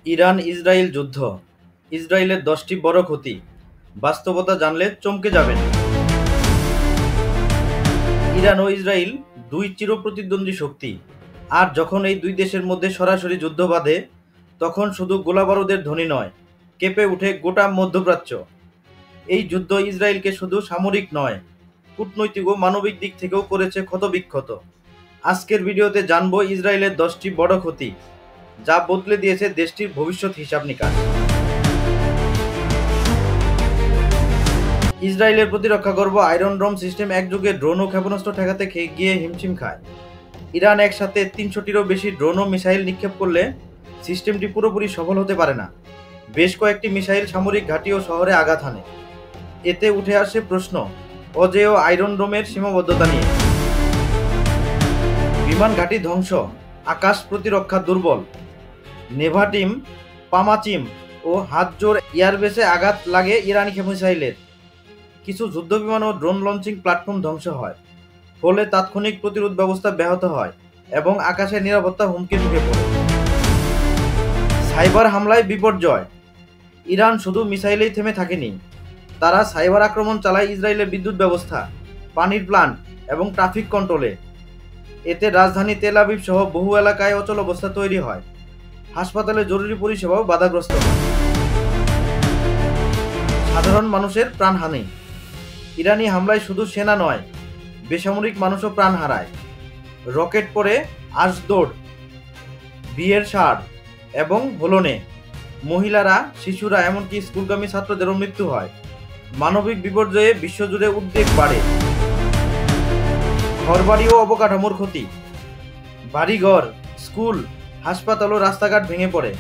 Iran Israel যুদ্ধ, ইসরায়েলের 10টি বড় ক্ষতি, বাস্তবতা জানলে চমকে যাবেন। ইরান ও ইসরায়েল দুই চিরপ্রতিদ্বন্দ্বী শক্তি, আর যখন এই দুই দেশের মধ্যে সরাসরি যুদ্ধ বাধে তখন শুধু গোলাবারুদের ধ্বনি নয়, কেঁপে ওঠে গোটা মধ্যপ্রাচ্য। এই যুদ্ধ ইসরায়েলকে শুধু সামরিক নয়, কূটনৈতিক ও মানবিক দিক থেকেও করেছে ক্ষতবিক্ষত। আজকের ভিডিওতে জানবো ইসরায়েলের 10টি বড় ক্ষতি, যা বদলে দিয়েছে দেশটির ভবিষ্যৎ হিসাব নিকাশ। ইসরায়েলের প্রতিরক্ষা গর্ব আয়রন ডোম সিস্টেম একযুগে ড্রোন ও ক্ষেপণাস্ত্র ঠেকাতে গিয়ে হিমশিম খায়। ইরান একসাথে 300টিরও বেশি ড্রোন ও মিসাইল নিক্ষেপ করলে সিস্টেমটি পুরোপুরি সফল হতে পারে না। বেশ কয়েকটি মিসাইল সামরিক ঘাঁটি ও শহরে আঘাত হানে। এতে উঠে আসে প্রশ্ন অজেয় আয়রন ডোমের সীমাবদ্ধতা নিয়ে। বিমান ঘাঁটি ধ্বংস, আকাশ প্রতিরক্ষা দুর্বল, নেভাটিম, পামাচিম ও হাতজোর এয়ারবেসে আঘাত লাগে ইরানি মিসাইলের। কিছু যুদ্ধবিমান ও ড্রোন লঞ্চিং প্ল্যাটফর্ম ধ্বংস হয়, ফলে তাৎক্ষণিক প্রতিরোধ ব্যবস্থা ব্যাহত হয় এবং আকাশের নিরাপত্তা হুমকির মুখে পড়ে। সাইবার হামলায় বিপর্যয়, ইরান শুধু মিসাইলেই থেমে থাকেনি, তারা সাইবার আক্রমণ চালায় ইসরায়েলের বিদ্যুৎ ব্যবস্থা, পানির প্লান্ট এবং ট্রাফিক কন্ট্রোলে। এতে রাজধানী তেল আবিব সহ বহু এলাকায় অচলাবস্থা তৈরি হয়, হাসপাতালে জরুরি পরিষেবাও বাধাগ্রস্ত হয়। সাধারণ মানুষের প্রাণহানি, ইরানি হামলায় শুধু সেনা নয়, বেসামরিক মানুষও প্রাণ হারায়। রকেট পড়ে আশদোড, বিয়ের সার এবং হোলনে, মহিলারা, শিশুরা এমনকি স্কুলগামী ছাত্রদেরও মৃত্যু হয়। মানবিক বিপর্যয়ে বিশ্বজুড়ে উদ্বেগ বাড়ে। ঘরবাড়ি ও অবকাঠামোর ক্ষতি, বাড়িঘর, স্কুল, হাসপাতাল ও রাস্তাঘাট ভেঙে পড়ে।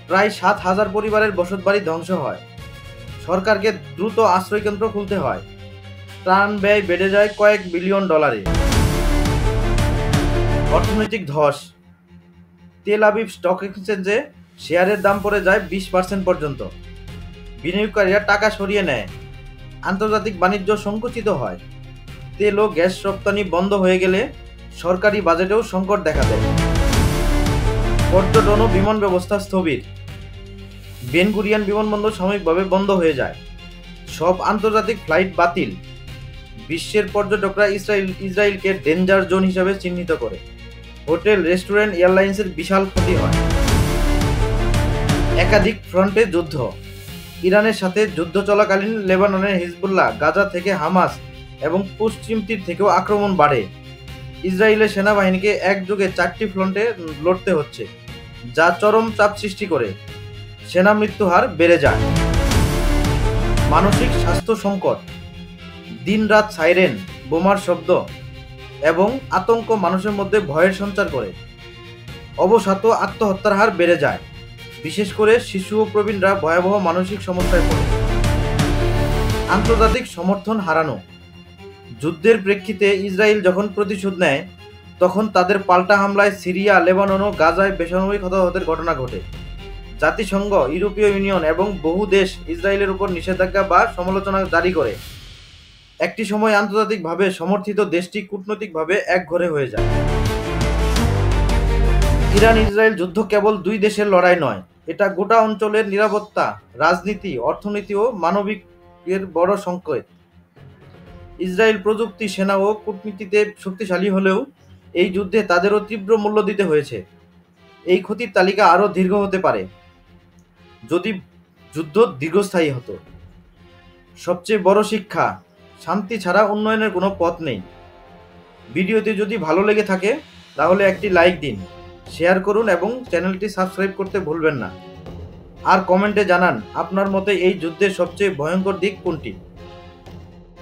প্রায় 7,000 পরিবারের বসতবাড়ি ধ্বংস হয়। সরকারকে দ্রুত আশ্রয়কেন্দ্র খুলতে হয়। ত্রাণ ব্যয় বেড়ে যায় কয়েক বিলিয়ন ডলারে। অর্থনৈতিক ধস, তেল আবিব স্টক এক্সচেঞ্জে শেয়ারের দাম পড়ে যায় 20% পর্যন্ত। বিনিয়োগকারীরা টাকা সরিয়ে নেয়, আন্তর্জাতিক বাণিজ্য সংকুচিত হয়। তেল ও গ্যাস রপ্তানি বন্ধ হয়ে গেলে সরকারি বাজেটেও সংকট দেখা দেয়। পর্যটন ও বিমান ব্যবস্থা স্থবির, বেন গুরিয়ান বিমানবন্দর সাময়িকভাবে বন্ধ হয়ে যায়। সব আন্তর্জাতিক ফ্লাইট বাতিল। বিশ্বের পর্যটকরা ইসরায়েলকে ডেঞ্জার জোন হিসাবে চিহ্নিত করে। হোটেল, রেস্টুরেন্ট, এয়ারলাইন্সের বিশাল ক্ষতি হয়। একাধিক ফ্রন্টে যুদ্ধ, ইরানের সাথে যুদ্ধ চলাকালীন লেবাননের হিজবুল্লাহ, গাজা থেকে হামাস এবং পশ্চিম তীর থেকেও আক্রমণ বাড়ে। ইসরায়েলের সেনাবাহিনীকে একযোগে 4টি ফ্রন্টে লড়তে হচ্ছে, যা চরম চাপ সৃষ্টি করে। সেনা মৃত্যু হার বেড়ে যায়। মানসিক স্বাস্থ্য সংকট, দিনরাত সাইরেন, বোমার শব্দ এবং আতঙ্ক মানুষের মধ্যে ভয়ের সঞ্চার করে। অবসাদ ও আত্মহত্যার হার বেড়ে যায়, বিশেষ করে শিশু ও প্রবীণরা ভয়াবহ মানসিক সমস্যায় পড়ে। আন্তর্জাতিক সমর্থন হারানো, যুদ্ধের প্রেক্ষিতে ইসরায়েল যখন প্রতিশোধ নেয় তখন তাদের পাল্টা হামলায় সিরিয়া, লেবানন ও গাজায় বেসামরিক হতাহতের ঘটনা ঘটে। জাতিসংঘ, ইউরোপীয় ইউনিয়ন এবং বহু দেশ ইসরায়েলের উপর নিষেধাজ্ঞা বা সমালোচনা জারি করে। একটি সময় আন্তর্জাতিকভাবে সমর্থিত দেশটি কূটনৈতিকভাবে একঘরে হয়ে যায়। ইরান ইসরায়েল যুদ্ধ কেবল দুই দেশের লড়াই নয়, এটা গোটা অঞ্চলের নিরাপত্তা, রাজনীতি, অর্থনীতি ও মানবিকের বড় সংকেত। ইসরায়েল প্রযুক্তি, সেনা ও কূটনীতিতে শক্তিশালী হলেও এই যুদ্ধে তাদেরও তীব্র মূল্য দিতে হয়েছে। এই ক্ষতির তালিকা আরও দীর্ঘ হতে পারে যদি যুদ্ধ দীর্ঘস্থায়ী হতো। সবচেয়ে বড় শিক্ষা, শান্তি ছাড়া উন্নয়নের কোনো পথ নেই। ভিডিওটি যদি ভালো লেগে থাকে তাহলে একটি লাইক দিন, শেয়ার করুন এবং চ্যানেলটি সাবস্ক্রাইব করতে ভুলবেন না। আর কমেন্টে জানান আপনার মতে এই যুদ্ধের সবচেয়ে ভয়ঙ্কর দিক কোনটি।